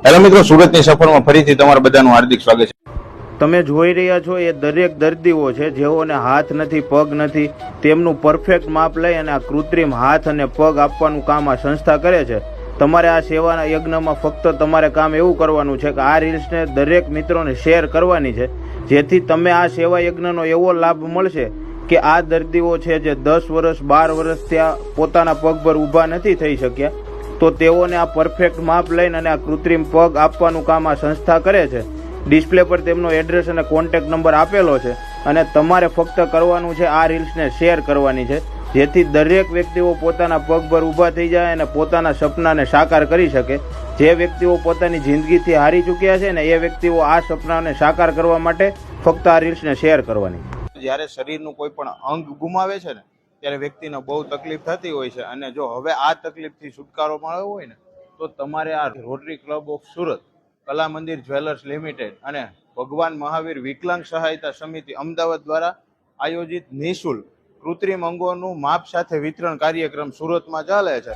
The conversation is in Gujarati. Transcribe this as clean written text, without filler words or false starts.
હેલો મિત્રો, સુરતની સફરમાં ફરીથી તમારા બધાનું હાર્દિક સ્વાગત છે। તમે જોઈ રહ્યા છો એ દરેક દર્દીઓ છે જેઓને હાથ નથી, પગ નથી, તેમનું પરફેક્ટ માપ લઈ અને આ કૃત્રિમ હાથ અને પગ આપવાનું કામ આ સંસ્થા કરે છે। તમારે આ સેવાના યજ્ઞમાં ફક્ત તમારે કામ એવું કરવાનું છે કે આ રીલ્સને દરેક મિત્રોને શેર કરવાની છે, જેથી તમે આ સેવા યજ્ઞનો એવો લાભ મળશે કે આ દર્દીઓ છે જે 10 વર્ષ 12 વર્ષ ત્યાં પોતાના પગ પર ઊભા નથી થઈ શક્યા, તો તેઓને આ પરફેક્ટ માપ લઈને અને આ કૃત્રિમ પગ આપવાનું કામ આ સંસ્થા કરે છે। ડિસ્પ્લે પર તેમનો એડ્રેસ અને કોન્ટેક્ટ નંબર આપેલો છે અને તમારે ફક્ત કરવાનું છે આ રીલ્સને શેર કરવાની છે, જેથી દરેક વ્યક્તિઓ પોતાના પગ પર ઊભા થઈ જાય અને પોતાના સપનાને સાકાર કરી શકે। જે વ્યક્તિઓ પોતાની જિંદગીથી હારી ચૂક્યા છે ને એ વ્યક્તિઓ આ સપનાને સાકાર કરવા માટે ફક્ત આ રીલ્સને શેર કરવાની। જ્યારે શરીરનું કોઈ પણ અંગ ગુમાવે છે ને ત્યારે વ્યક્તિને બહુ તકલીફ થતી હોય છે, અને જો હવે આ તકલીફથી છુટકારો મળવો હોય ને તો તમારે આ રોટરી ક્લબ ઓફ સુરત, કલા મંદિર જ્વેલર્સ લિમિટેડ અને ભગવાન મહાવીર વિકલાંગ સહાયતા સમિતિ અમદાવાદ દ્વારા આયોજિત નિઃશુલ્ક કૃત્રિમ અંગોનું માપ સાથે વિતરણ કાર્યક્રમ સુરતમાં ચાલે છે।